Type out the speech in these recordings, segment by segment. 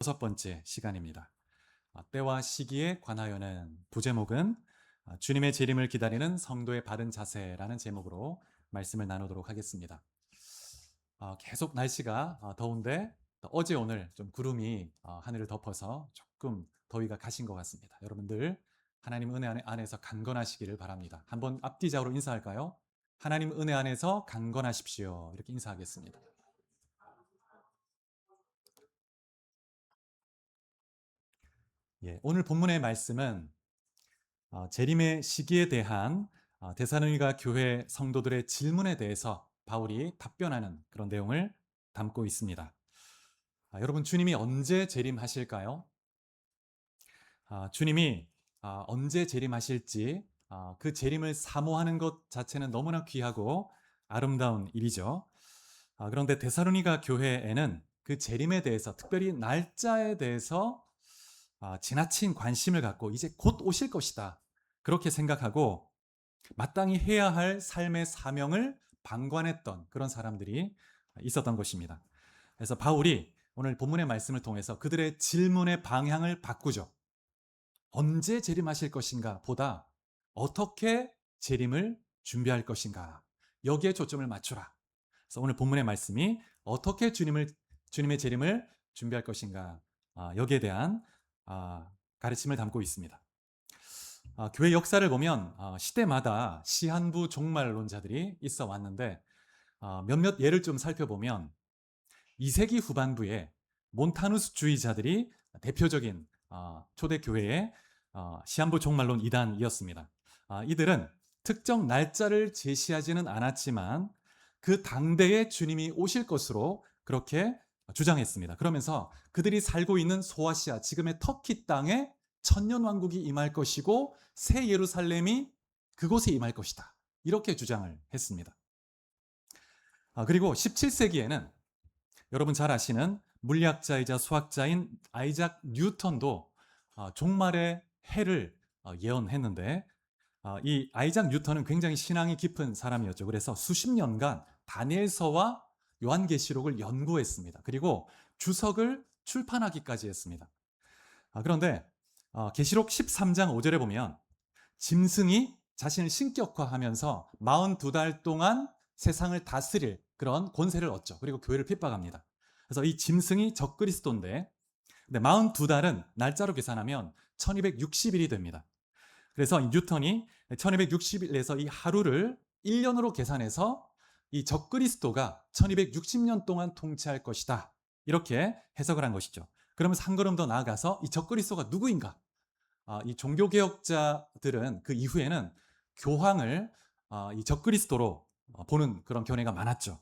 6번째 시간입니다. 때와 시기에 관하여는 부제목은 주님의 재림을 기다리는 성도의 바른 자세라는 제목으로 말씀을 나누도록 하겠습니다. 계속 날씨가 더운데 어제 오늘 좀 구름이 하늘을 덮어서 조금 더위가 가신 것 같습니다. 여러분들 하나님 은혜 안에서 강건하시기를 바랍니다. 한번 앞뒤자로 인사할까요? 하나님 은혜 안에서 강건하십시오. 이렇게 인사하겠습니다. 오늘 본문의 말씀은 재림의 시기에 대한 데살로니가 교회 성도들의 질문에 대해서 바울이 답변하는 그런 내용을 담고 있습니다. 여러분, 주님이 언제 재림하실까요? 주님이 언제 재림하실지 그 재림을 사모하는 것 자체는 너무나 귀하고 아름다운 일이죠. 그런데 데살로니가 교회에는 그 재림에 대해서, 특별히 날짜에 대해서 지나친 관심을 갖고 이제 곧 오실 것이다, 그렇게 생각하고 마땅히 해야 할 삶의 사명을 방관했던 그런 사람들이 있었던 것입니다. 그래서 바울이 오늘 본문의 말씀을 통해서 그들의 질문의 방향을 바꾸죠. 언제 재림하실 것인가 보다 어떻게 재림을 준비할 것인가, 여기에 초점을 맞추라. 그래서 오늘 본문의 말씀이 어떻게 주님의 재림을 준비할 것인가, 여기에 대한 가르침을 담고 있습니다. 교회 역사를 보면 시대마다 시한부 종말론자들이 있어 왔는데 몇몇 예를 좀 살펴보면 2세기 후반부에 몬타누스주의자들이 대표적인 초대 교회의 시한부 종말론 이단이었습니다. 이들은 특정 날짜를 제시하지는 않았지만 그 당대에 주님이 오실 것으로 그렇게 주장했습니다. 그러면서 그들이 살고 있는 소아시아, 지금의 터키 땅에 천년왕국이 임할 것이고 새 예루살렘이 그곳에 임할 것이다, 이렇게 주장을 했습니다. 그리고 17세기에는 여러분 잘 아시는 물리학자이자 수학자인 아이작 뉴턴도 종말의 해를 예언했는데, 이 아이작 뉴턴은 굉장히 신앙이 깊은 사람이었죠. 그래서 수십 년간 다니엘서와 요한계시록을 연구했습니다. 그리고 주석을 출판하기까지 했습니다. 그런데 계시록 13장 5절에 보면 짐승이 자신을 신격화하면서 42달 동안 세상을 다스릴 그런 권세를 얻죠. 그리고 교회를 핍박합니다. 그래서 이 짐승이 적그리스도인데 42달은 날짜로 계산하면 1260일이 됩니다. 그래서 뉴턴이 1260일에서 이 하루를 1년으로 계산해서 이 적그리스도가 1260년 동안 통치할 것이다, 이렇게 해석을 한 것이죠. 그러면서 한 걸음 더 나아가서 이 적그리스도가 누구인가? 이 종교개혁자들은 그 이후에는 교황을 이 적그리스도로 보는 그런 견해가 많았죠.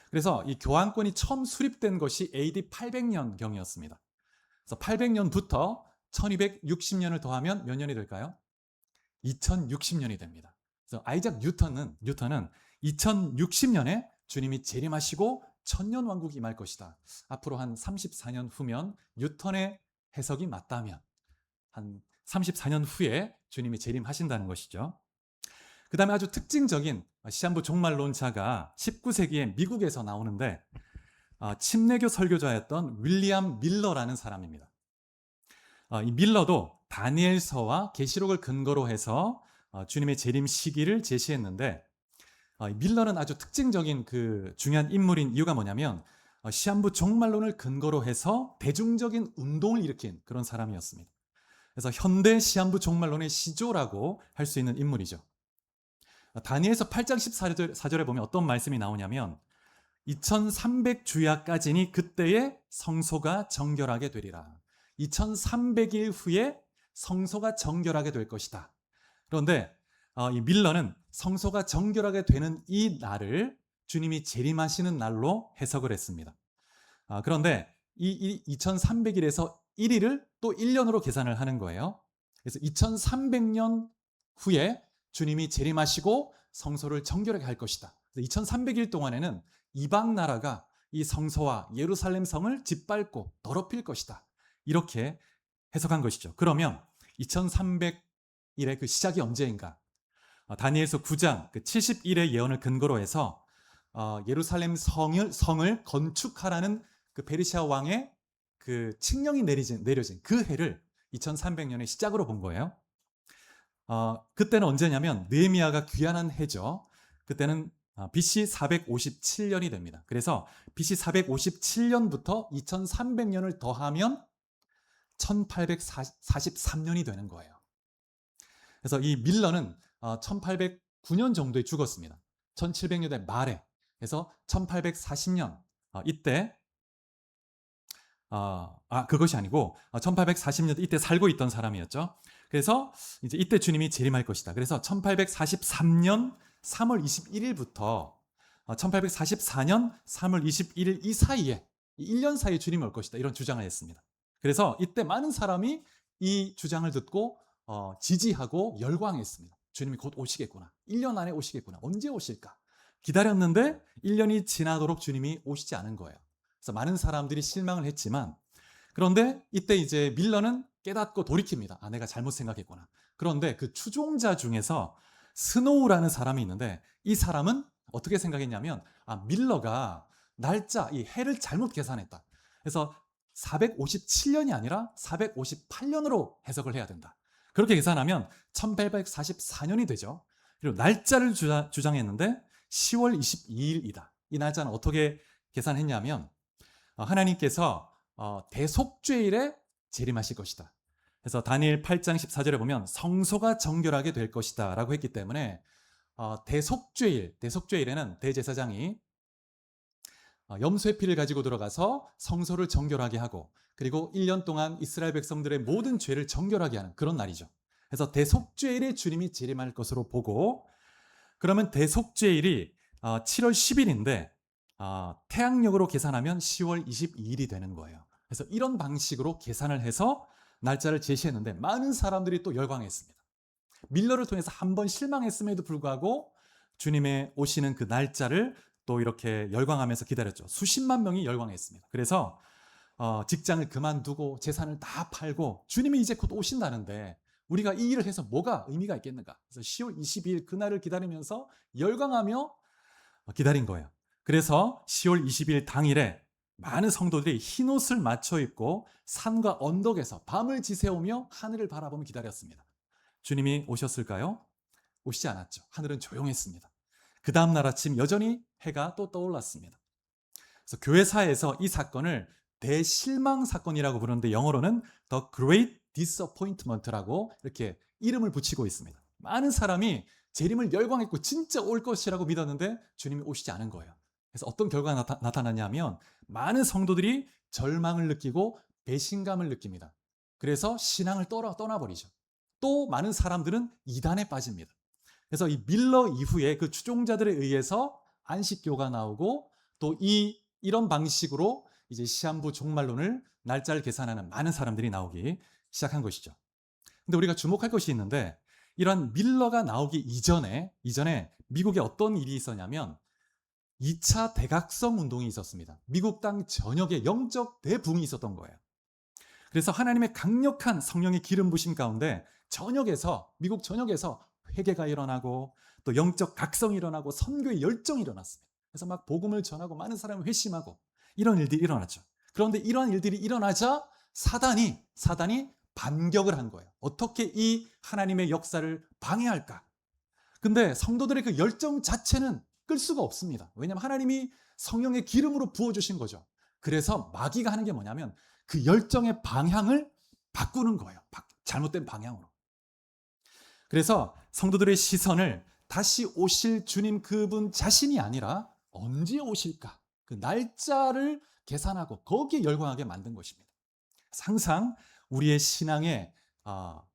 그래서 이 교황권이 처음 수립된 것이 AD 800년경이었습니다. 그래서 800년부터 1260년을 더하면 몇 년이 될까요? 2060년이 됩니다. 그래서 아이작 뉴턴은 2060년에 주님이 재림하시고 천년왕국이 임할 것이다, 앞으로 한 34년 후면 뉴턴의 해석이 맞다면 한 34년 후에 주님이 재림하신다는 것이죠. 그 다음에 아주 특징적인 시한부 종말론자가 19세기에 미국에서 나오는데 침례교 설교자였던 윌리엄 밀러라는 사람입니다. 이 밀러도 다니엘서와 계시록을 근거로 해서 주님의 재림 시기를 제시했는데, 밀러는 아주 특징적인 그 중요한 인물인 이유가 뭐냐면 시한부 종말론을 근거로 해서 대중적인 운동을 일으킨 그런 사람이었습니다. 그래서 현대 시한부 종말론의 시조라고 할 수 있는 인물이죠. 다니엘서 8장 14절에 보면 어떤 말씀이 나오냐면 2300주야까지니 그때에 성소가 정결하게 되리라. 2300일 후에 성소가 정결하게 될 것이다. 그런데 이 밀러는 성소가 정결하게 되는 이 날을 주님이 재림하시는 날로 해석을 했습니다. 그런데 이 2300일에서 1일을 또 1년으로 계산을 하는 거예요. 그래서 2300년 후에 주님이 재림하시고 성소를 정결하게 할 것이다. 2300일 동안에는 이방 나라가 이 성소와 예루살렘 성을 짓밟고 더럽힐 것이다, 이렇게 해석한 것이죠. 그러면 2300일의 그 시작이 언제인가? 다니엘서 9장 그 70일의 예언을 근거로 해서 예루살렘 성을 건축하라는 그 페르시아 왕의 그 칙령이 내려진 그 해를 2300년의 시작으로 본 거예요. 그때는 언제냐면 느헤미야가 귀환한 해죠. 그때는 BC 457년이 됩니다. 그래서 BC 457년부터 2300년을 더하면 1843년이 되는 거예요. 그래서 이 밀러는 1809년 정도에 죽었습니다. 1700년대 말에. 그래서 1840년 이때 그것이 아니고 1840년 이때 살고 있던 사람이었죠. 그래서 이제 이때 주님이 재림할 것이다. 그래서 1843년 3월 21일부터 1844년 3월 21일 이 사이에 1년 사이에 주님이 올 것이다. 이런 주장을 했습니다. 그래서 이때 많은 사람이 이 주장을 듣고 지지하고 열광했습니다. 주님이 곧 오시겠구나. 1년 안에 오시겠구나. 언제 오실까? 기다렸는데 1년이 지나도록 주님이 오시지 않은 거예요. 그래서 많은 사람들이 실망을 했지만 그런데 이때 이제 밀러는 깨닫고 돌이킵니다. 내가 잘못 생각했구나. 그런데 그 추종자 중에서 스노우라는 사람이 있는데 이 사람은 어떻게 생각했냐면 밀러가 날짜, 이 해를 잘못 계산했다. 그래서 457년이 아니라 458년으로 해석을 해야 된다. 그렇게 계산하면 1844년이 되죠. 그리고 날짜를 주장했는데 10월 22일이다. 이 날짜는 어떻게 계산했냐면 하나님께서 대속죄일에 재림하실 것이다. 그래서 다니엘 8장 14절에 보면 성소가 정결하게 될 것이다 라고 했기 때문에 대속죄일에는 대제사장이 염소의 피를 가지고 들어가서 성소를 정결하게 하고 그리고 1년 동안 이스라엘 백성들의 모든 죄를 정결하게 하는 그런 날이죠. 그래서 대속죄일에 주님이 재림할 것으로 보고 그러면 대속죄일이 7월 10일인데 태양력으로 계산하면 10월 22일이 되는 거예요. 그래서 이런 방식으로 계산을 해서 날짜를 제시했는데 많은 사람들이 또 열광했습니다. 밀러를 통해서 한 번 실망했음에도 불구하고 주님의 오시는 그 날짜를 또 이렇게 열광하면서 기다렸죠. 수십만 명이 열광했습니다. 그래서 직장을 그만두고 재산을 다 팔고 주님이 이제 곧 오신다는데 우리가 이 일을 해서 뭐가 의미가 있겠는가? 그래서 10월 22일 그날을 기다리면서 열광하며 기다린 거예요. 그래서 10월 20일 당일에 많은 성도들이 흰 옷을 맞춰 입고 산과 언덕에서 밤을 지새우며 하늘을 바라보며 기다렸습니다. 주님이 오셨을까요? 오시지 않았죠. 하늘은 조용했습니다. 그 다음날 아침 여전히 해가 또 떠올랐습니다. 그래서 교회사에서 이 사건을 대실망 사건이라고 부르는데 영어로는 The Great Disappointment라고 이렇게 이름을 붙이고 있습니다. 많은 사람이 재림을 열광했고 진짜 올 것이라고 믿었는데 주님이 오시지 않은 거예요. 그래서 어떤 결과가 나타나냐면 많은 성도들이 절망을 느끼고 배신감을 느낍니다. 그래서 신앙을 떠나버리죠. 또 많은 사람들은 이단에 빠집니다. 그래서 이 밀러 이후에 그 추종자들에 의해서 안식교가 나오고 또 이런 방식으로 이제 시한부 종말론을 날짜를 계산하는 많은 사람들이 나오기 시작한 것이죠. 근데 우리가 주목할 것이 있는데 이런 밀러가 나오기 이전에 미국에 어떤 일이 있었냐면 2차 대각성 운동이 있었습니다. 미국 땅 전역에 영적 대붕이 있었던 거예요. 그래서 하나님의 강력한 성령의 기름 부심 가운데 미국 전역에서 회개가 일어나고 또 영적 각성이 일어나고 선교의 열정이 일어났습니다. 그래서 막 복음을 전하고 많은 사람이 회심하고 이런 일들이 일어났죠. 그런데 이런 일들이 일어나자 사단이 반격을 한 거예요. 어떻게 이 하나님의 역사를 방해할까? 근데 성도들의 그 열정 자체는 끌 수가 없습니다. 왜냐하면 하나님이 성령의 기름으로 부어주신 거죠. 그래서 마귀가 하는 게 뭐냐면 그 열정의 방향을 바꾸는 거예요. 잘못된 방향으로. 그래서 성도들의 시선을 다시 오실 주님 그분 자신이 아니라 언제 오실까? 그 날짜를 계산하고 거기에 열광하게 만든 것입니다. 항상 우리의 신앙의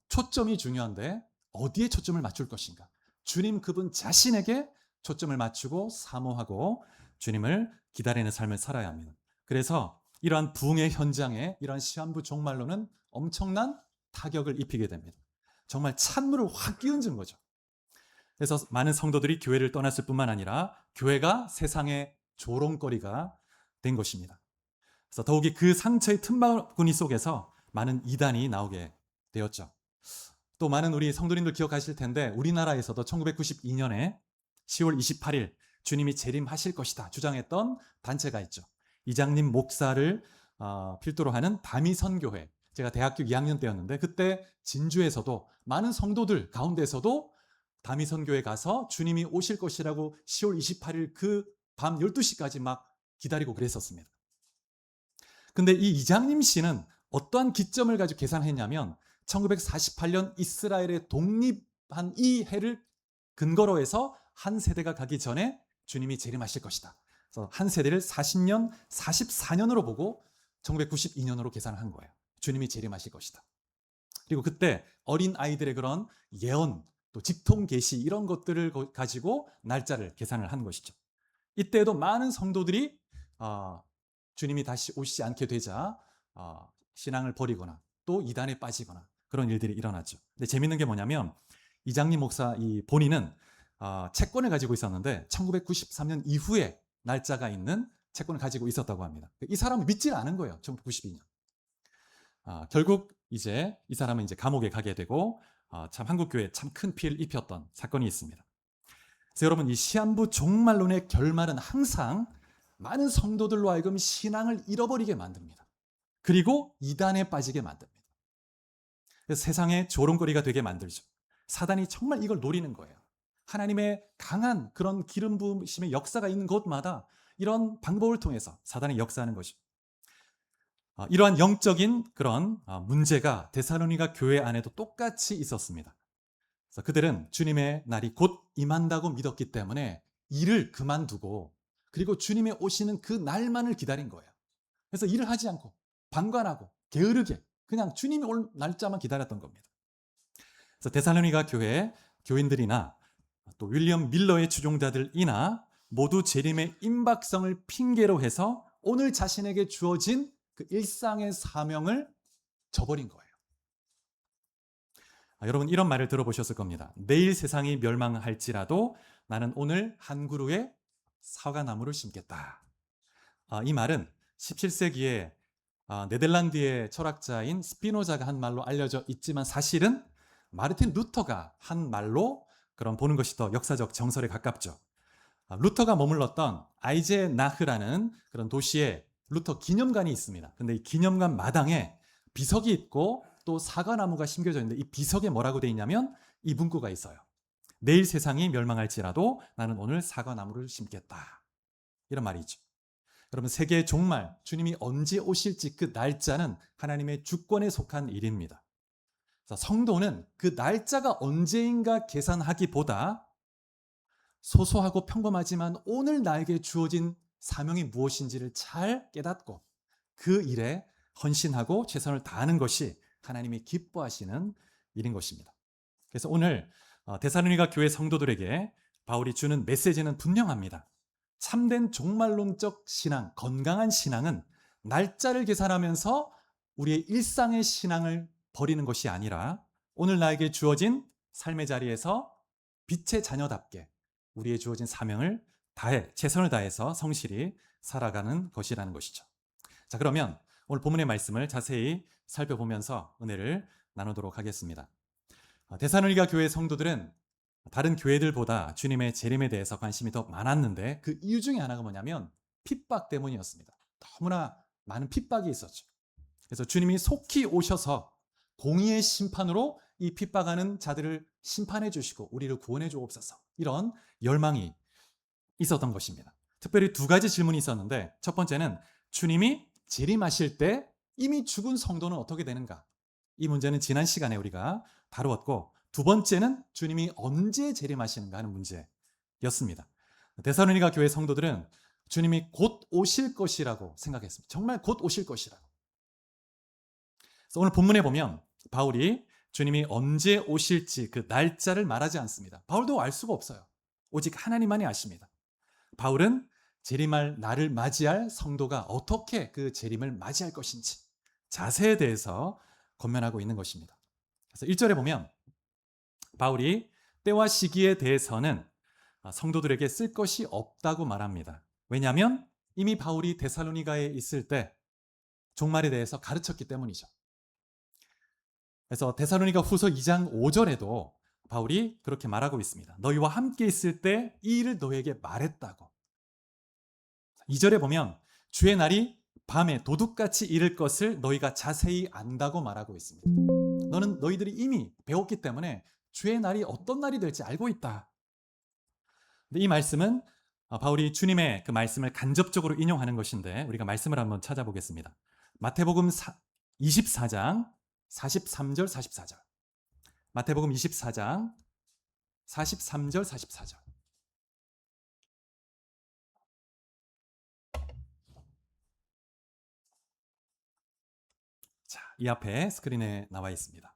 초점이 중요한데 어디에 초점을 맞출 것인가? 주님 그분 자신에게 초점을 맞추고 사모하고 주님을 기다리는 삶을 살아야 합니다. 그래서 이러한 부흥의 현장에 이러한 시한부 종말론은 엄청난 타격을 입히게 됩니다. 정말 찬물을 확 끼얹은 거죠. 그래서 많은 성도들이 교회를 떠났을 뿐만 아니라 교회가 세상의 조롱거리가 된 것입니다. 그래서 더욱이 그 상처의 틈바구니 속에서 많은 이단이 나오게 되었죠. 또 많은 우리 성도님들 기억하실 텐데 우리나라에서도 1992년에 10월 28일 주님이 재림하실 것이다 주장했던 단체가 있죠. 이장님 목사를 필두로 하는 다미선교회, 제가 대학교 2학년 때였는데 그때 진주에서도 많은 성도들 가운데서도 다미선교회 가서 주님이 오실 것이라고 10월 28일 그 밤 12시까지 막 기다리고 그랬었습니다. 근데 이 이장님 씨는 어떠한 기점을 가지고 계산했냐면 1948년 이스라엘의 독립한 이 해를 근거로 해서 한 세대가 가기 전에 주님이 재림하실 것이다. 그래서 한 세대를 40년, 44년으로 보고 1992년으로 계산을 한 거예요. 주님이 재림하실 것이다. 그리고 그때 어린 아이들의 그런 예언, 또 직통 계시 이런 것들을 가지고 날짜를 계산을 한 것이죠. 이때에도 많은 성도들이 주님이 다시 오시지 않게 되자 신앙을 버리거나 또 이단에 빠지거나 그런 일들이 일어났죠. 근데 재밌는 게 뭐냐면 이장님 목사 이 본인은 채권을 가지고 있었는데 1993년 이후에 날짜가 있는 채권을 가지고 있었다고 합니다. 이 사람은 믿지 않은 거예요. 1992년. 결국 이제 이 사람은 이제 감옥에 가게 되고 참 한국교회에 참 큰 피해를 입혔던 사건이 있습니다. 그래서 여러분 이 시한부 종말론의 결말은 항상 많은 성도들로 하여금 신앙을 잃어버리게 만듭니다. 그리고 이단에 빠지게 만듭니다. 그래서 세상의 조롱거리가 되게 만들죠. 사단이 정말 이걸 노리는 거예요. 하나님의 강한 그런 기름 부으심의 역사가 있는 곳마다 이런 방법을 통해서 사단이 역사하는 것이죠. 이러한 영적인 그런 문제가 데살로니가 교회 안에도 똑같이 있었습니다. 그래서 그들은 주님의 날이 곧 임한다고 믿었기 때문에 일을 그만두고 그리고 주님이 오시는 그 날만을 기다린 거예요. 그래서 일을 하지 않고 방관하고 게으르게 그냥 주님이 올 날짜만 기다렸던 겁니다. 그래서 데살로니가 교회 교인들이나 또 윌리엄 밀러의 추종자들이나 모두 재림의 임박성을 핑계로 해서 오늘 자신에게 주어진 그 일상의 사명을 저버린 거예요. 여러분 이런 말을 들어보셨을 겁니다. 내일 세상이 멸망할지라도 나는 오늘 한 그루의 사과나무를 심겠다. 이 말은 17세기에 네덜란드의 철학자인 스피노자가 한 말로 알려져 있지만 사실은 마르틴 루터가 한 말로 그런 보는 것이 더 역사적 정설에 가깝죠. 루터가 머물렀던 아이제나흐라는 그런 도시에 루터 기념관이 있습니다. 근데 이 기념관 마당에 비석이 있고 또 사과나무가 심겨져 있는데 이 비석에 뭐라고 되어 있냐면 이 문구가 있어요. 내일 세상이 멸망할지라도 나는 오늘 사과나무를 심겠다. 이런 말이 있죠. 여러분 세계의 종말, 주님이 언제 오실지 그 날짜는 하나님의 주권에 속한 일입니다. 성도는 그 날짜가 언제인가 계산하기보다 소소하고 평범하지만 오늘 나에게 주어진 사명이 무엇인지를 잘 깨닫고 그 일에 헌신하고 최선을 다하는 것이 하나님이 기뻐하시는 일인 것입니다. 그래서 오늘 데살로니가 교회 성도들에게 바울이 주는 메시지는 분명합니다. 참된 종말론적 신앙, 건강한 신앙은 날짜를 계산하면서 우리의 일상의 신앙을 버리는 것이 아니라 오늘 나에게 주어진 삶의 자리에서 빛의 자녀답게 우리의 주어진 사명을 다해 최선을 다해서 성실히 살아가는 것이라는 것이죠. 자, 그러면 오늘 본문의 말씀을 자세히 살펴보면서 은혜를 나누도록 하겠습니다. 데살로니가 교회 성도들은 다른 교회들보다 주님의 재림에 대해서 관심이 더 많았는데 그 이유 중에 하나가 뭐냐면 핍박 때문이었습니다. 너무나 많은 핍박이 있었죠. 그래서 주님이 속히 오셔서 공의의 심판으로 이 핍박하는 자들을 심판해 주시고 우리를 구원해 주옵소서, 이런 열망이 있었던 것입니다. 특별히 두 가지 질문이 있었는데 첫 번째는 주님이 재림하실 때 이미 죽은 성도는 어떻게 되는가? 이 문제는 지난 시간에 우리가 다루었고, 두 번째는 주님이 언제 재림하시는가 하는 문제였습니다. 데살로니가 교회 성도들은 주님이 곧 오실 것이라고 생각했습니다. 정말 곧 오실 것이라고. 그래서 오늘 본문에 보면 바울이 주님이 언제 오실지 그 날짜를 말하지 않습니다. 바울도 알 수가 없어요. 오직 하나님만이 아십니다. 바울은 재림할 날을 맞이할 성도가 어떻게 그 재림을 맞이할 것인지 자세에 대해서 권면하고 있는 것입니다. 그래서 1절에 보면 바울이 때와 시기에 대해서는 성도들에게 쓸 것이 없다고 말합니다. 왜냐하면 이미 바울이 데살로니가에 있을 때 종말에 대해서 가르쳤기 때문이죠. 그래서 데살로니가 후서 2장 5절에도 바울이 그렇게 말하고 있습니다. 너희와 함께 있을 때 이 일을 너희에게 말했다고. 2절에 보면 주의 날이 밤에 도둑같이 이를 것을 너희가 자세히 안다고 말하고 있습니다. 너는 너희들이 이미 배웠기 때문에 주의 날이 어떤 날이 될지 알고 있다. 근데 이 말씀은 바울이 주님의 그 말씀을 간접적으로 인용하는 것인데 우리가 말씀을 한번 찾아보겠습니다. 마태복음 24장 43절 44절. 마태복음 24장 43절 44절. 자, 이 앞에 스크린에 나와 있습니다.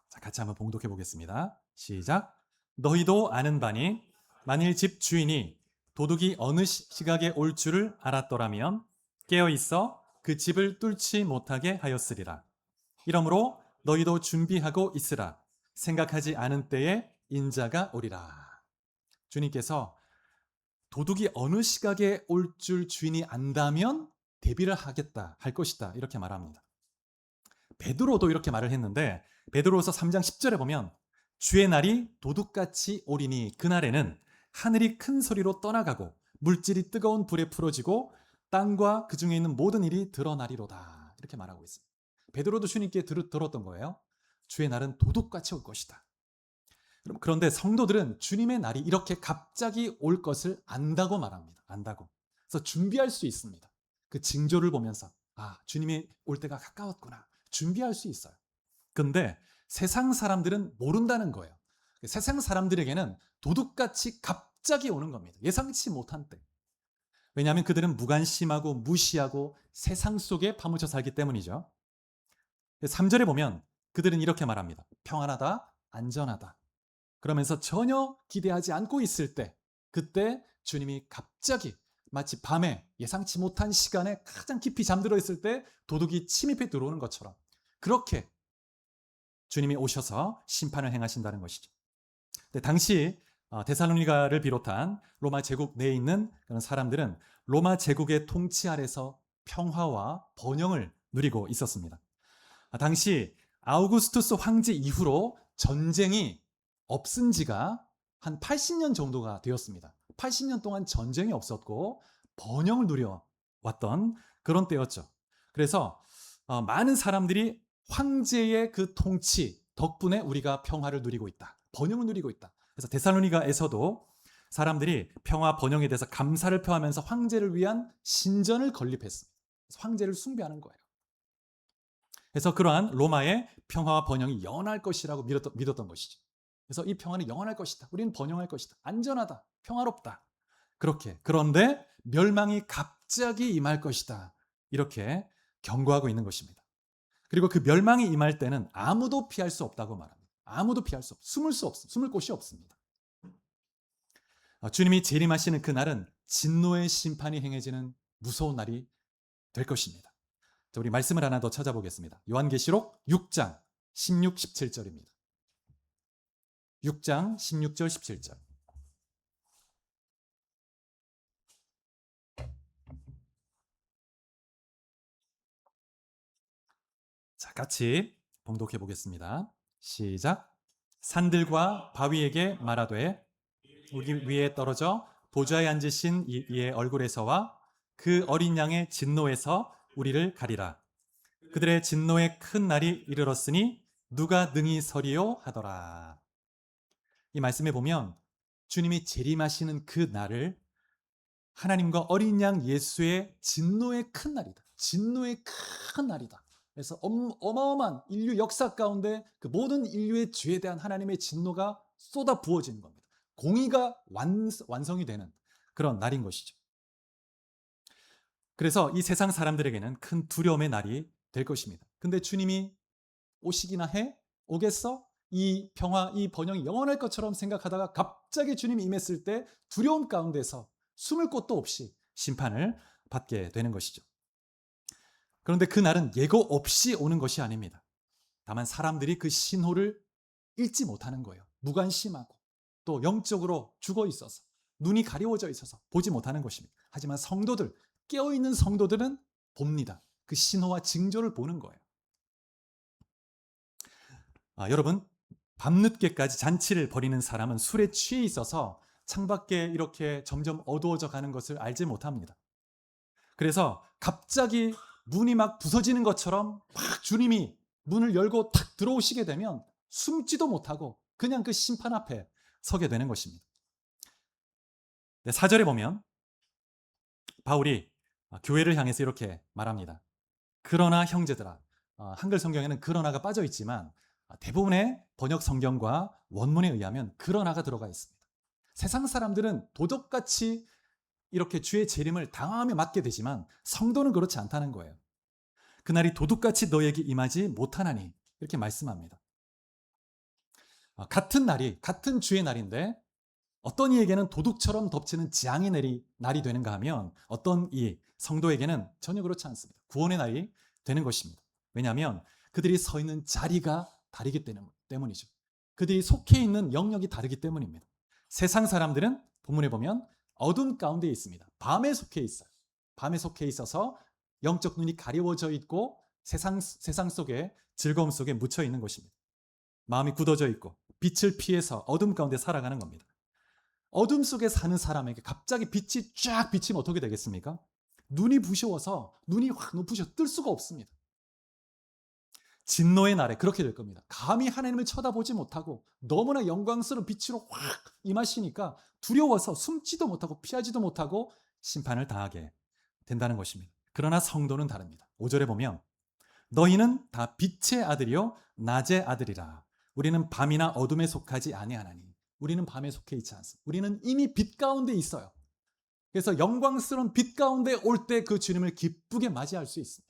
자, 같이 한번 봉독해 보겠습니다. 시작. 너희도 아는 바니 만일 집 주인이 도둑이 어느 시각에 올 줄을 알았더라면 깨어 있어 그 집을 뚫지 못하게 하였으리라. 이러므로 너희도 준비하고 있으라. 생각하지 않은 때에 인자가 오리라. 주님께서 도둑이 어느 시각에 올 줄 주인이 안다면 대비를 하겠다, 할 것이다, 이렇게 말합니다. 베드로도 이렇게 말을 했는데 베드로서 3장 10절에 보면 주의 날이 도둑같이 오리니 그날에는 하늘이 큰 소리로 떠나가고 물질이 뜨거운 불에 풀어지고 땅과 그 중에 있는 모든 일이 드러나리로다, 이렇게 말하고 있습니다. 베드로도 주님께 들었던 거예요. 주의 날은 도둑같이 올 것이다. 그런데 성도들은 주님의 날이 이렇게 갑자기 올 것을 안다고 말합니다. 안다고. 그래서 준비할 수 있습니다. 그 징조를 보면서 주님이 올 때가 가까웠구나. 준비할 수 있어요. 근데 세상 사람들은 모른다는 거예요. 세상 사람들에게는 도둑같이 갑자기 오는 겁니다. 예상치 못한 때. 왜냐하면 그들은 무관심하고 무시하고 세상 속에 파묻혀 살기 때문이죠. 3절에 보면 그들은 이렇게 말합니다. 평안하다, 안전하다. 그러면서 전혀 기대하지 않고 있을 때, 그때 주님이 갑자기 마치 밤에 예상치 못한 시간에 가장 깊이 잠들어 있을 때 도둑이 침입해 들어오는 것처럼 그렇게 주님이 오셔서 심판을 행하신다는 것이죠. 근데 당시 데살로니가를 비롯한 로마 제국 내에 있는 그런 사람들은 로마 제국의 통치 아래서 평화와 번영을 누리고 있었습니다. 당시 아우구스투스 황제 이후로 전쟁이 없은 지가 한 80년 정도가 되었습니다. 80년 동안 전쟁이 없었고 번영을 누려왔던 그런 때였죠. 그래서 많은 사람들이 황제의 그 통치 덕분에 우리가 평화를 누리고 있다, 번영을 누리고 있다. 그래서 데살로니가에서도 사람들이 평화 번영에 대해서 감사를 표하면서 황제를 위한 신전을 건립했습니다. 그래서 황제를 숭배하는 거예요. 그래서 그러한 로마의 평화와 번영이 영원할 것이라고 믿었던 것이죠. 그래서 이 평화는 영원할 것이다. 우리는 번영할 것이다. 안전하다. 평화롭다. 그렇게. 그런데 멸망이 갑자기 임할 것이다. 이렇게 경고하고 있는 것입니다. 그리고 그 멸망이 임할 때는 아무도 피할 수 없다고 말합니다. 아무도 피할 수 없습니다. 숨을 곳이 없습니다. 주님이 재림하시는 그날은 진노의 심판이 행해지는 무서운 날이 될 것입니다. 자, 우리 말씀을 하나 더 찾아보겠습니다. 요한계시록 6장 16, 17절입니다. 6장 16절 17절. 자, 같이 봉독해 보겠습니다. 시작. 산들과 바위에게 말하되 우리 위에 떨어져 보좌에 앉으신 이의 얼굴에서와 그 어린 양의 진노에서 우리를 가리라. 그들의 진노의 큰 날이 이르렀으니 누가 능히 서리요 하더라. 이 말씀에 보면 주님이 재림하시는 그 날을 하나님과 어린 양 예수의 진노의 큰 날이다. 진노의 큰 날이다. 그래서 어마어마한 인류 역사 가운데 그 모든 인류의 죄에 대한 하나님의 진노가 쏟아 부어지는 겁니다. 공의가 완성이 되는 그런 날인 것이죠. 그래서 이 세상 사람들에게는 큰 두려움의 날이 될 것입니다. 근데 주님이 오시기나 해? 오겠어? 이 평화, 이 번영이 영원할 것처럼 생각하다가 갑자기 주님이 임했을 때 두려움 가운데서 숨을 곳도 없이 심판을 받게 되는 것이죠. 그런데 그 날은 예고 없이 오는 것이 아닙니다. 다만 사람들이 그 신호를 읽지 못하는 거예요. 무관심하고 또 영적으로 죽어 있어서 눈이 가려워져 있어서 보지 못하는 것입니다. 하지만 성도들, 깨어있는 성도들은 봅니다. 그 신호와 징조를 보는 거예요. 여러분, 밤늦게까지 잔치를 벌이는 사람은 술에 취해 있어서 창밖에 이렇게 점점 어두워져 가는 것을 알지 못합니다. 그래서 갑자기 문이 막 부서지는 것처럼 막 주님이 문을 열고 탁 들어오시게 되면 숨지도 못하고 그냥 그 심판 앞에 서게 되는 것입니다. 네, 4절에 보면 바울이 교회를 향해서 이렇게 말합니다. 그러나 형제들아, 한글 성경에는 그러나가 빠져 있지만 대부분의 번역 성경과 원문에 의하면 그러나가 들어가 있습니다. 세상 사람들은 도적같이 이렇게 주의 재림을 당황하며 맞게 되지만 성도는 그렇지 않다는 거예요. 그날이 도둑같이 너에게 임하지 못하나니 이렇게 말씀합니다. 같은 날이 같은 주의 날인데 어떤 이에게는 도둑처럼 덮치는 재앙의 날이 되는가 하면 어떤 이 성도에게는 전혀 그렇지 않습니다. 구원의 날이 되는 것입니다. 왜냐하면 그들이 서 있는 자리가 다르기 때문이죠. 그들이 속해 있는 영역이 다르기 때문입니다. 세상 사람들은 본문에 보면 어둠 가운데 있습니다. 밤에 속해 있어요. 밤에 속해 있어서 영적 눈이 가려워져 있고 세상 속에 즐거움 속에 묻혀 있는 것입니다. 마음이 굳어져 있고 빛을 피해서 어둠 가운데 살아가는 겁니다. 어둠 속에 사는 사람에게 갑자기 빛이 쫙 비치면 어떻게 되겠습니까? 눈이 부셔워서 눈이 확 높으셔 뜰 수가 없습니다. 진노의 날에 그렇게 될 겁니다. 감히 하나님을 쳐다보지 못하고 너무나 영광스러운 빛으로 확 임하시니까 두려워서 숨지도 못하고 피하지도 못하고 심판을 당하게 된다는 것입니다. 그러나 성도는 다릅니다. 5절에 보면 너희는 다 빛의 아들이요 낮의 아들이라. 우리는 밤이나 어둠에 속하지 아니하나니. 우리는 밤에 속해 있지 않습니다. 우리는 이미 빛 가운데 있어요. 그래서 영광스러운 빛 가운데 올 때 그 주님을 기쁘게 맞이할 수 있습니다.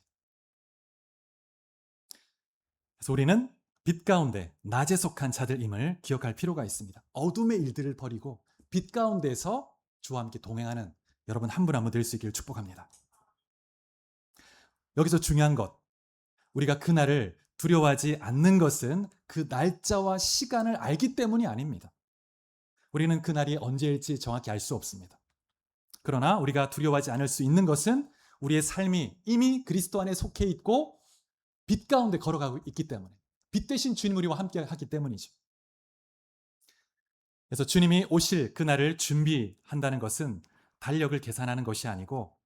그래서 우리는 빛 가운데 낮에 속한 자들임을 기억할 필요가 있습니다. 어둠의 일들을 버리고 빛 가운데서 주와 함께 동행하는 여러분 한 분 한 분 될 수 있기를 축복합니다. 여기서 중요한 것, 우리가 그날을 두려워하지 않는 것은 그 날짜와 시간을 알기 때문이 아닙니다. 우리는 그날이 언제일지 정확히 알 수 없습니다. 그러나 우리가 두려워하지 않을 수 있는 것은 우리의 삶이 이미 그리스도 안에 속해 있고 빛 가운데 걸어가고 있기 때문에, 빛 대신 주님 우리와 함께 하기 때문이죠. 그래서 주님이 오실 그날을 준비한다는 것은 달력을 계산하는 것이 아니고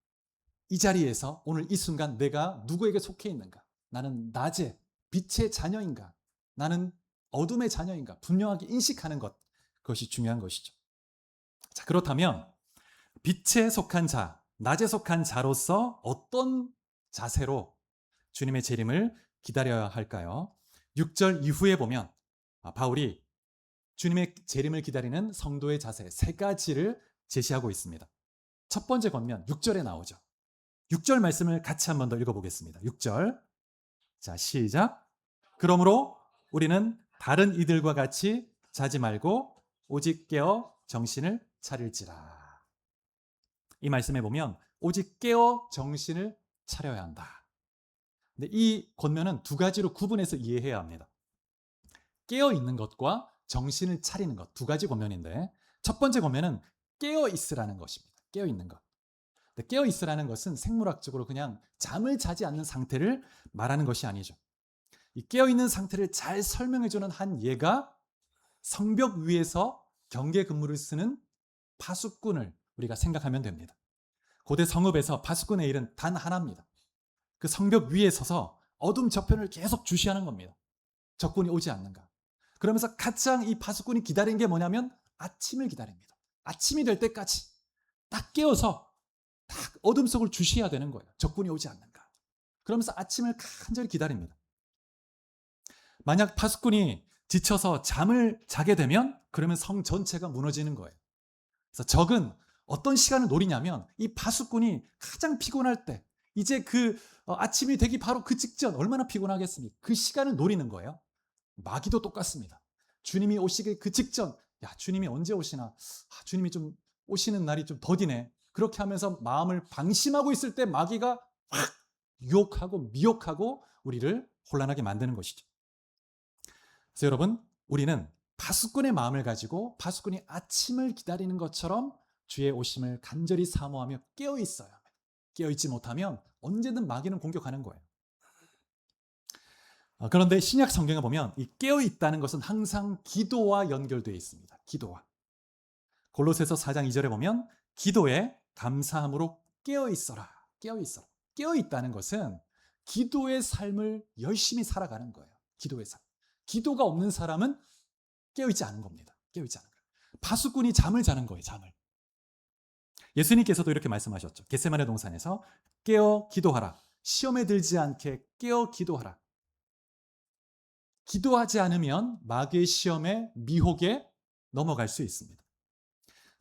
이 자리에서 오늘 이 순간 내가 누구에게 속해 있는가? 나는 낮의 빛의 자녀인가? 나는 어둠의 자녀인가? 분명하게 인식하는 것, 그것이 중요한 것이죠. 자, 그렇다면 빛에 속한 자, 낮에 속한 자로서 어떤 자세로 주님의 재림을 기다려야 할까요? 6절 이후에 보면 바울이 주님의 재림을 기다리는 성도의 자세 3가지를 제시하고 있습니다. 첫 번째 권면 6절에 나오죠. 6절 말씀을 같이 한 번 더 읽어보겠습니다. 6절. 자, 시작. 그러므로 우리는 다른 이들과 같이 자지 말고 오직 깨어 정신을 차릴지라. 이 말씀에 보면 오직 깨어 정신을 차려야 한다. 근데 이 권면은 2가지로 구분해서 이해해야 합니다. 깨어 있는 것과 정신을 차리는 것, 2가지 권면인데 첫 번째 권면은 깨어 있으라는 것입니다. 깨어 있는 것. 깨어 있으라는 것은 생물학적으로 그냥 잠을 자지 않는 상태를 말하는 것이 아니죠. 이 깨어 있는 상태를 잘 설명해 주는 한 예가 성벽 위에서 경계 근무를 쓰는 파수꾼을 우리가 생각하면 됩니다. 고대 성읍에서 파수꾼의 일은 단 하나입니다. 그 성벽 위에 서서 어둠 저편을 계속 주시하는 겁니다. 적군이 오지 않는가. 그러면서 가장 이 파수꾼이 기다린 게 뭐냐면 아침을 기다립니다. 아침이 될 때까지 딱 깨어서 딱 어둠 속을 주시해야 되는 거예요. 적군이 오지 않는가. 그러면서 아침을 간절히 기다립니다. 만약 파수꾼이 지쳐서 잠을 자게 되면 그러면 성 전체가 무너지는 거예요. 그래서 적은 어떤 시간을 노리냐면 이 파수꾼이 가장 피곤할 때 이제 아침이 되기 바로 그 직전 얼마나 피곤하겠습니까? 그 시간을 노리는 거예요. 마귀도 똑같습니다. 주님이 오시기 그 직전, 야, 주님이 언제 오시나? 주님이 좀 오시는 날이 좀 더디네. 그렇게 하면서 마음을 방심하고 있을 때 마귀가 확 유혹하고 미혹하고 우리를 혼란하게 만드는 것이죠. 그래서 여러분, 우리는 파수꾼의 마음을 가지고 파수꾼이 아침을 기다리는 것처럼 주의 오심을 간절히 사모하며 깨어 있어야 합니다. 깨어 있지 못하면 언제든 마귀는 공격하는 거예요. 그런데 신약 성경에 보면 이 깨어 있다는 것은 항상 기도와 연결되어 있습니다. 기도와. 골로새서 4장 2절에 보면 기도에 감사함으로 깨어 있어라. 깨어 있어. 깨어 있다는 것은 기도의 삶을 열심히 살아가는 거예요. 기도의 삶. 기도가 없는 사람은 깨어 있지 않은 겁니다. 깨어 있지 않은 거예요. 파수꾼이 잠을 자는 거예요. 잠을. 예수님께서도 이렇게 말씀하셨죠. 겟세마네 동산에서 깨어 기도하라. 시험에 들지 않게 깨어 기도하라. 기도하지 않으면 마귀의 시험에 미혹에 넘어갈 수 있습니다.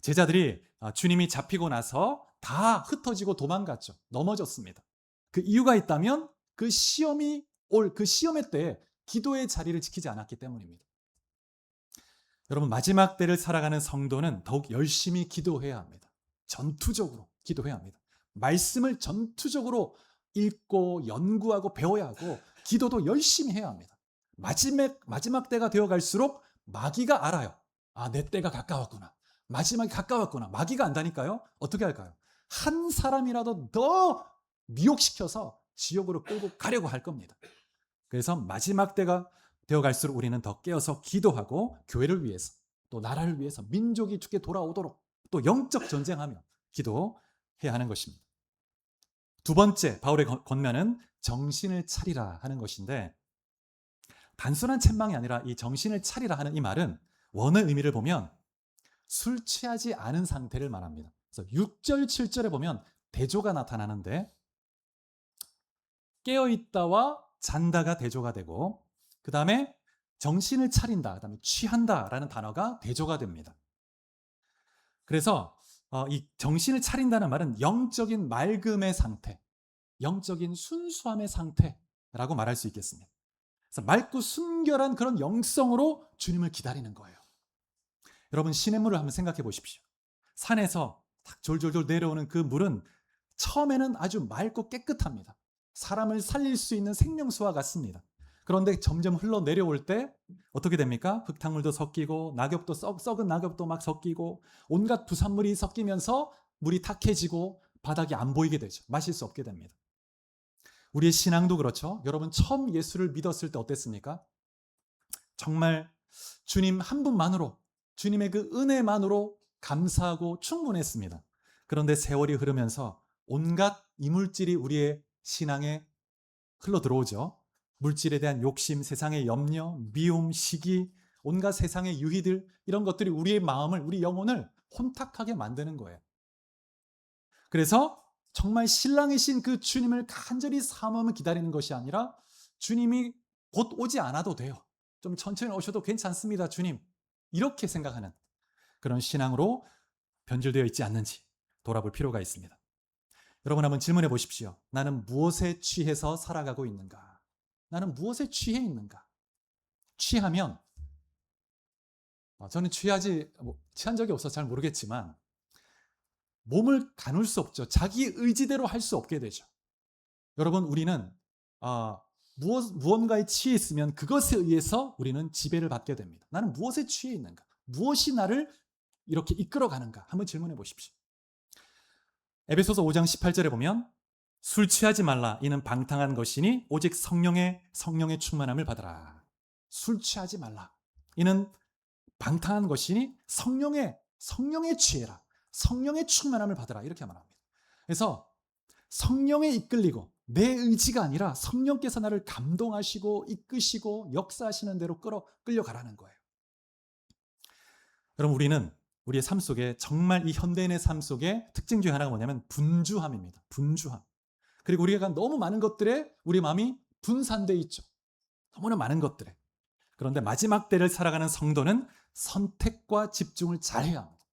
제자들이 주님이 잡히고 나서 다 흩어지고 도망갔죠. 넘어졌습니다. 그 이유가 있다면 그 시험이 올 그 시험의 때에 기도의 자리를 지키지 않았기 때문입니다. 여러분, 마지막 때를 살아가는 성도는 더욱 열심히 기도해야 합니다. 전투적으로 기도해야 합니다. 말씀을 전투적으로 읽고 연구하고 배워야 하고 기도도 열심히 해야 합니다. 마지막 때가 되어갈수록 마귀가 알아요. 아, 내 때가 가까웠구나. 마지막이 가까웠구나. 마귀가 안다니까요. 어떻게 할까요? 한 사람이라도 더 미혹시켜서 지옥으로 끌고 가려고 할 겁니다. 그래서 마지막 때가 되어갈수록 우리는 더 깨어서 기도하고 교회를 위해서 또 나라를 위해서 민족이 주께 돌아오도록 또 영적 전쟁하며 기도해야 하는 것입니다. 두 번째 바울의 권면은 정신을 차리라 하는 것인데, 단순한 책망이 아니라 이 정신을 차리라 하는 이 말은 원어의 의미를 보면 술 취하지 않은 상태를 말합니다. 그래서 6절, 7절에 보면 대조가 나타나는데 깨어있다와 잔다가 대조가 되고 그 다음에 정신을 차린다, 그 다음에 취한다라는 단어가 대조가 됩니다. 그래서 이 정신을 차린다는 말은 영적인 맑음의 상태, 영적인 순수함의 상태라고 말할 수 있겠습니다. 그래서 맑고 순결한 그런 영성으로 주님을 기다리는 거예요. 여러분, 시냇물을 한번 생각해 보십시오. 산에서 탁 졸졸졸 내려오는 그 물은 처음에는 아주 맑고 깨끗합니다. 사람을 살릴 수 있는 생명수와 같습니다. 그런데 점점 흘러내려올 때 어떻게 됩니까? 흙탕물도 섞이고 낙엽도 썩은 낙엽도 막 섞이고 온갖 부산물이 섞이면서 물이 탁해지고 바닥이 안 보이게 되죠. 마실 수 없게 됩니다. 우리의 신앙도 그렇죠. 여러분, 처음 예수를 믿었을 때 어땠습니까? 정말 주님 한 분만으로, 주님의 그 은혜만으로 감사하고 충분했습니다. 그런데 세월이 흐르면서 온갖 이물질이 우리의 신앙에 흘러 들어오죠. 물질에 대한 욕심, 세상의 염려, 미움, 시기, 온갖 세상의 유희들, 이런 것들이 우리의 마음을, 우리 영혼을 혼탁하게 만드는 거예요. 그래서 정말 신랑이신 그 주님을 간절히 사모하며 기다리는 것이 아니라 주님이 곧 오지 않아도 돼요. 좀 천천히 오셔도 괜찮습니다, 주님. 이렇게 생각하는 그런 신앙으로 변질되어 있지 않는지 돌아볼 필요가 있습니다. 여러분, 한번 질문해 보십시오. 나는 무엇에 취해서 살아가고 있는가? 나는 무엇에 취해 있는가? 취하면, 저는 취한 적이 없어서 잘 모르겠지만 몸을 가눌 수 없죠. 자기 의지대로 할 수 없게 되죠. 여러분, 우리는 무언가에 취해 있으면 그것에 의해서 우리는 지배를 받게 됩니다. 나는 무엇에 취해 있는가? 무엇이 나를 이렇게 이끌어가는가? 한번 질문해 보십시오. 에베소서 5장 18절에 보면 술 취하지 말라. 이는 방탕한 것이니 오직 성령의 충만함을 받으라. 술 취하지 말라. 이는 방탕한 것이니 성령에 취해라. 성령의 충만함을 받으라. 이렇게 말합니다. 그래서 성령에 이끌리고 내 의지가 아니라 성령께서 나를 감동하시고 이끄시고 역사하시는 대로 끌려가라는 거예요. 여러분, 우리는 우리의 삶 속에 정말 이 현대인의 삶 속에 특징 중에 하나가 뭐냐면 분주함입니다. 분주함. 그리고 우리가 너무 많은 것들에 우리 마음이 분산되어 있죠. 너무나 많은 것들에. 그런데 마지막 때를 살아가는 성도는 선택과 집중을 잘해야 합니다.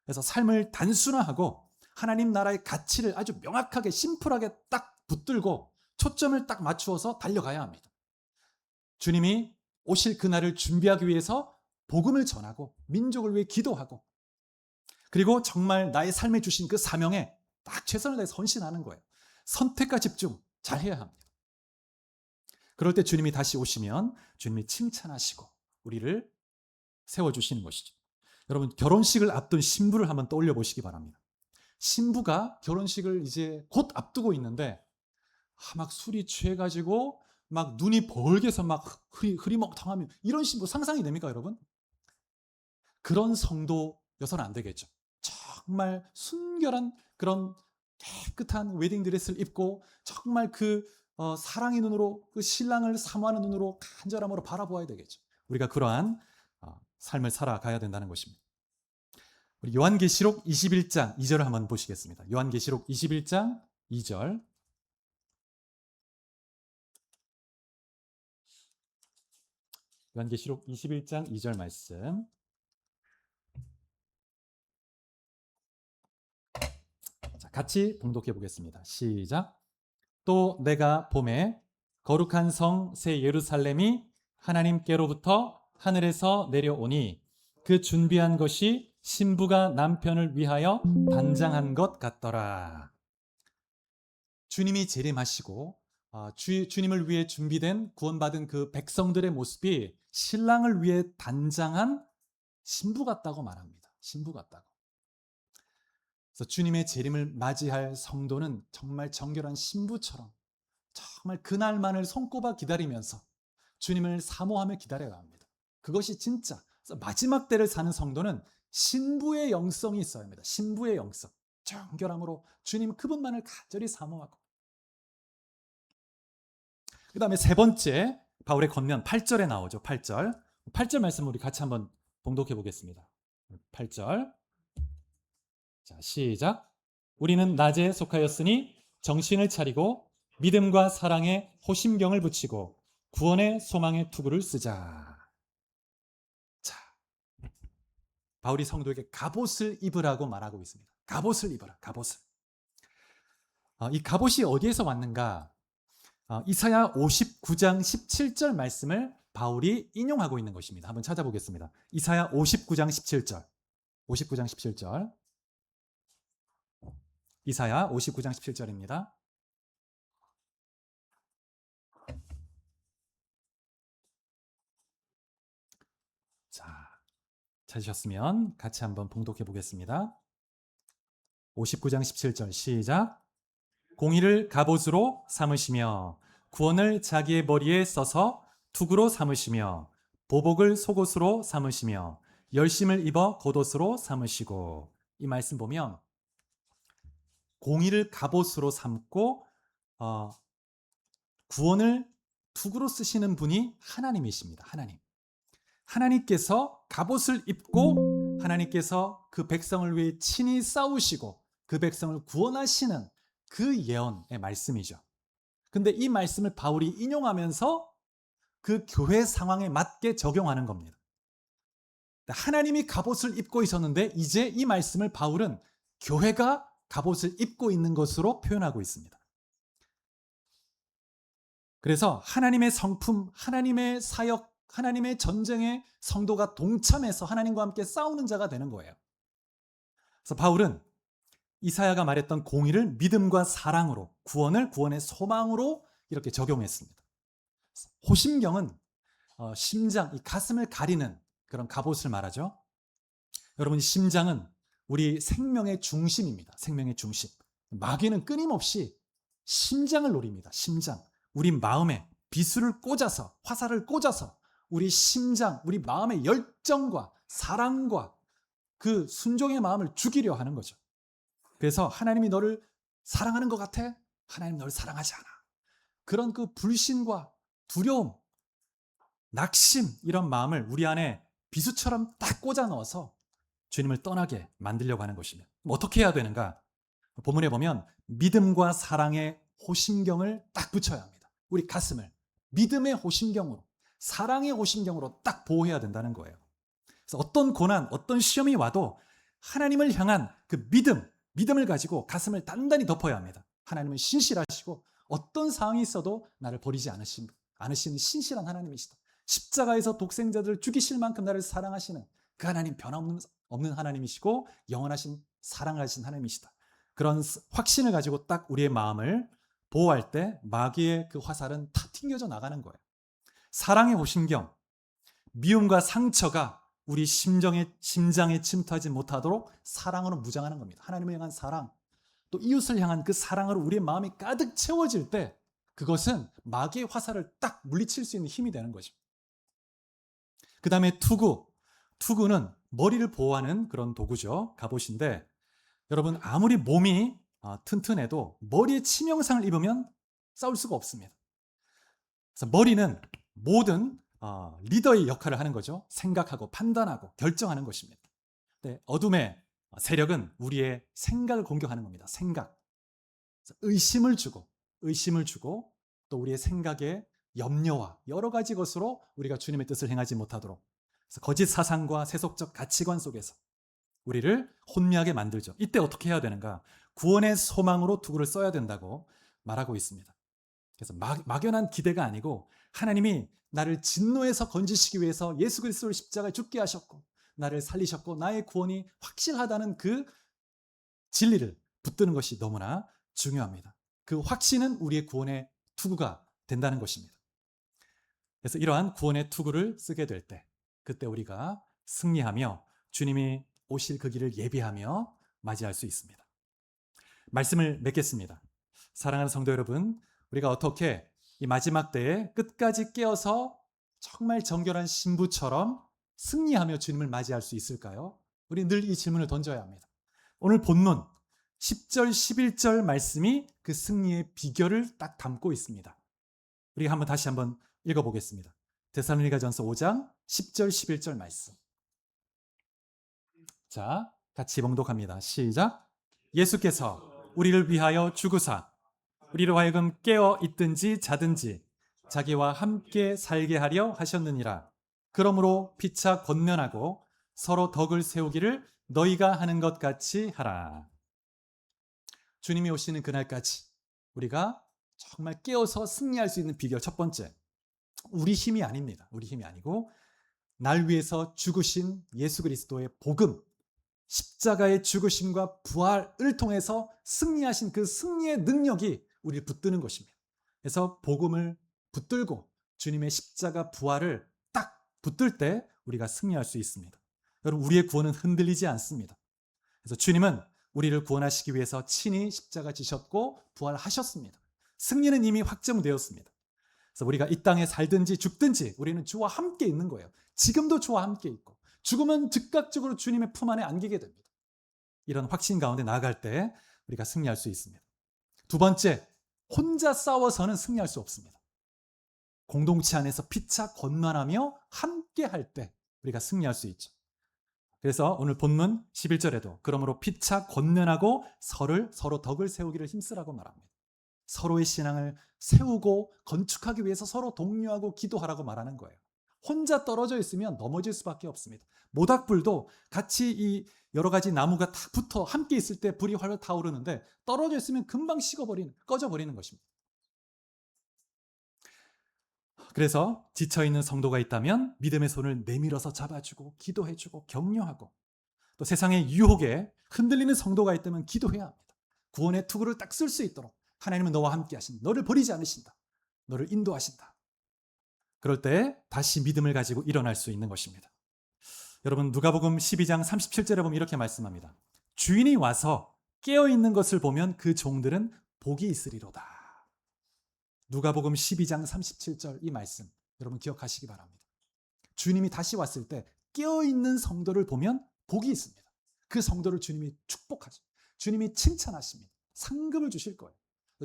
그래서 삶을 단순화하고 하나님 나라의 가치를 아주 명확하게 심플하게 딱 붙들고 초점을 딱 맞추어서 달려가야 합니다. 주님이 오실 그날을 준비하기 위해서 복음을 전하고 민족을 위해 기도하고 그리고 정말 나의 삶에 주신 그 사명에 딱 최선을 다해서 헌신하는 거예요. 선택과 집중 잘해야 합니다. 그럴 때 주님이 다시 오시면 주님이 칭찬하시고 우리를 세워주시는 것이죠. 여러분, 결혼식을 앞둔 신부를 한번 떠올려 보시기 바랍니다. 신부가 결혼식을 이제 곧 앞두고 있는데 막 술이 취해가지고 막 눈이 벌게서 막 흐리멍텅하며 이런 신부 상상이 됩니까, 여러분? 그런 성도여서는 안 되겠죠. 정말 순결한 그런 깨끗한 웨딩드레스를 입고 정말 그 사랑의 눈으로 그 신랑을 사모하는 눈으로 간절함으로 바라보아야 되겠죠. 우리가 그러한 삶을 살아가야 된다는 것입니다. 우리 요한계시록 21장 2절을 한번 보시겠습니다. 요한계시록 21장 2절. 요한계시록 21장 2절 말씀. 자, 같이 봉독해 보겠습니다. 시작. 또 내가 봄에 거룩한 성 새 예루살렘이 하나님께로부터 하늘에서 내려오니 그 준비한 것이 신부가 남편을 위하여 단장한 것 같더라. 주님이 재림하시고 주님을 위해 준비된 구원받은 그 백성들의 모습이 신랑을 위해 단장한 신부 같다고 말합니다. 신부 같다고. 그래서 주님의 재림을 맞이할 성도는 정말 정결한 신부처럼 정말 그날만을 손꼽아 기다리면서 주님을 사모하며 기다려야 합니다. 그것이 진짜 마지막 때를 사는 성도는 신부의 영성이 있어야 합니다. 신부의 영성. 정결함으로 주님 그분만을 간절히 사모하고. 그 다음에 세 번째 바울의 권면 8절에 나오죠. 8절 말씀 우리 같이 한번 봉독해 보겠습니다. 8절. 자, 시작. 우리는 낮에 속하였으니 정신을 차리고 믿음과 사랑에 호심경을 붙이고 구원의 소망의 투구를 쓰자. 자, 바울이 성도에게 갑옷을 입으라고 말하고 있습니다. 갑옷을 입어라. 갑옷을. 이 갑옷이 어디에서 왔는가? 이사야 59장 17절 말씀을 바울이 인용하고 있는 것입니다. 한번 찾아보겠습니다. 이사야 59장 17절. 59장 17절. 이사야 59장 17절입니다. 자, 찾으셨으면 같이 한번 봉독해 보겠습니다. 59장 17절 시작. 공의를 갑옷으로 삼으시며 구원을 자기의 머리에 써서 투구로 삼으시며 보복을 속옷으로 삼으시며 열심을 입어 겉옷으로 삼으시고. 이 말씀 보면 공의를 갑옷으로 삼고 구원을 투구로 쓰시는 분이 하나님이십니다. 하나님께서 갑옷을 입고 하나님께서 그 백성을 위해 친히 싸우시고 그 백성을 구원하시는 그 예언의 말씀이죠. 근데 이 말씀을 바울이 인용하면서 그 교회 상황에 맞게 적용하는 겁니다. 하나님이 갑옷을 입고 있었는데 이제 이 말씀을 바울은 교회가 갑옷을 입고 있는 것으로 표현하고 있습니다. 그래서 하나님의 성품, 하나님의 사역, 하나님의 전쟁에 성도가 동참해서 하나님과 함께 싸우는 자가 되는 거예요. 그래서 바울은 이사야가 말했던 공의를 믿음과 사랑으로, 구원을 구원의 소망으로 이렇게 적용했습니다. 호심경은 심장, 이 가슴을 가리는 그런 갑옷을 말하죠. 여러분, 심장은 우리 생명의 중심입니다. 생명의 중심. 마귀는 끊임없이 심장을 노립니다. 심장. 우리 마음에 비수를 꽂아서, 화살을 꽂아서 우리 심장, 우리 마음의 열정과 사랑과 그 순종의 마음을 죽이려 하는 거죠. 그래서 하나님이 너를 사랑하는 것 같아? 하나님 너를 사랑하지 않아. 그런 그 불신과 두려움, 낙심 이런 마음을 우리 안에 비수처럼 딱 꽂아 넣어서 주님을 떠나게 만들려고 하는 것이며, 어떻게 해야 되는가? 본문에 보면 믿음과 사랑의 호심경을 딱 붙여야 합니다. 우리 가슴을 믿음의 호심경으로, 사랑의 호심경으로 딱 보호해야 된다는 거예요. 그래서 어떤 고난, 어떤 시험이 와도 하나님을 향한 그 믿음을 가지고 가슴을 단단히 덮어야 합니다. 하나님은 신실하시고 어떤 상황이 있어도 나를 버리지 않으시는 신실한 하나님이시다. 십자가에서 독생자들을 죽이실 만큼 나를 사랑하시는 그 하나님, 변함없는 하나님이시고 영원하신 사랑하신 하나님이시다. 그런 확신을 가지고 딱 우리의 마음을 보호할 때 마귀의 그 화살은 다 튕겨져 나가는 거예요. 사랑의 호심경, 미움과 상처가 우리 심장에 침투하지 못하도록 사랑으로 무장하는 겁니다. 하나님을 향한 사랑, 또 이웃을 향한 그 사랑으로 우리의 마음이 가득 채워질 때 그것은 마귀의 화살을 딱 물리칠 수 있는 힘이 되는 거죠. 그 다음에 투구는 머리를 보호하는 그런 도구죠. 갑옷인데, 여러분 아무리 몸이 튼튼해도 머리에 치명상을 입으면 싸울 수가 없습니다. 그래서 머리는 모든 리더의 역할을 하는 거죠. 생각하고 판단하고 결정하는 것입니다. 네, 어둠의 세력은 우리의 생각을 공격하는 겁니다. 생각. 의심을 주고 또 우리의 생각에 염려와 여러 가지 것으로 우리가 주님의 뜻을 행하지 못하도록, 그래서 거짓 사상과 세속적 가치관 속에서 우리를 혼미하게 만들죠. 이때 어떻게 해야 되는가? 구원의 소망으로 투구를 써야 된다고 말하고 있습니다. 그래서 막연한 기대가 아니고 하나님이 나를 진노에서 건지시기 위해서 예수 그리스도를 십자가에 죽게 하셨고 나를 살리셨고 나의 구원이 확실하다는 그 진리를 붙드는 것이 너무나 중요합니다. 그 확신은 우리의 구원의 투구가 된다는 것입니다. 그래서 이러한 구원의 투구를 쓰게 될 때, 그때 우리가 승리하며 주님이 오실 그 길을 예비하며 맞이할 수 있습니다. 말씀을 맺겠습니다. 사랑하는 성도 여러분, 우리가 어떻게 이 마지막 때에 끝까지 깨어서 정말 정결한 신부처럼 승리하며 주님을 맞이할 수 있을까요? 우리 늘 이 질문을 던져야 합니다. 오늘 본문 10절, 11절 말씀이 그 승리의 비결을 딱 담고 있습니다. 우리가 다시 한번 읽어보겠습니다. 데살로니가전서 5장 10절, 11절 말씀. 자, 같이 봉독합니다. 시작. 예수께서 우리를 위하여 죽으사 우리로 하여금 깨어 있든지 자든지 자기와 함께 살게 하려 하셨느니라. 그러므로 피차 권면하고 서로 덕을 세우기를 너희가 하는 것 같이 하라. 주님이 오시는 그날까지 우리가 정말 깨어서 승리할 수 있는 비결, 첫 번째, 우리 힘이 아닙니다. 우리 힘이 아니고 날 위해서 죽으신 예수 그리스도의 복음, 십자가의 죽으심과 부활을 통해서 승리하신 그 승리의 능력이 우리를 붙드는 것입니다. 그래서 복음을 붙들고 주님의 십자가 부활을 딱 붙들 때 우리가 승리할 수 있습니다. 여러분, 우리의 구원은 흔들리지 않습니다. 그래서 주님은 우리를 구원하시기 위해서 친히 십자가 지셨고 부활하셨습니다. 승리는 이미 확정되었습니다. 그래서 우리가 이 땅에 살든지 죽든지 우리는 주와 함께 있는 거예요. 지금도 주와 함께 있고 죽으면 즉각적으로 주님의 품 안에 안기게 됩니다. 이런 확신 가운데 나아갈 때 우리가 승리할 수 있습니다. 두 번째, 혼자 싸워서는 승리할 수 없습니다. 공동체 안에서 피차 권면하며 함께 할 때 우리가 승리할 수 있죠. 그래서 오늘 본문 11절에도 그러므로 피차 권면하고 서로 덕을 세우기를 힘쓰라고 말합니다. 서로의 신앙을 세우고 건축하기 위해서 서로 독려하고 기도하라고 말하는 거예요. 혼자 떨어져 있으면 넘어질 수밖에 없습니다. 모닥불도 같이 이 여러 가지 나무가 다 붙어 함께 있을 때 불이 활활 타오르는데 떨어져 있으면 금방 꺼져버리는 것입니다. 그래서 지쳐있는 성도가 있다면 믿음의 손을 내밀어서 잡아주고 기도해주고 격려하고, 또 세상의 유혹에 흔들리는 성도가 있다면 기도해야 합니다. 구원의 투구를 딱 쓸 수 있도록 하나님은 너와 함께 하신다. 너를 버리지 않으신다. 너를 인도하신다. 그럴 때 다시 믿음을 가지고 일어날 수 있는 것입니다. 여러분, 누가복음 12장 37절에 보면 이렇게 말씀합니다. 주인이 와서 깨어있는 것을 보면 그 종들은 복이 있으리로다. 누가복음 12장 37절 이 말씀 여러분 기억하시기 바랍니다. 주님이 다시 왔을 때 깨어있는 성도를 보면 복이 있습니다. 그 성도를 주님이 축복하죠. 주님이 칭찬하십니다. 상급을 주실 거예요.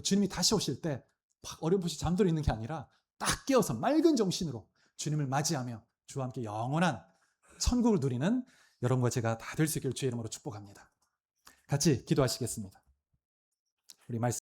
주님이 다시 오실 때 어렴풋이 잠들어 있는 게 아니라 딱 깨어서 맑은 정신으로 주님을 맞이하며 주와 함께 영원한 천국을 누리는 여러분과 제가 다 될 수 있기를 주의 이름으로 축복합니다. 같이 기도하시겠습니다. 우리 말씀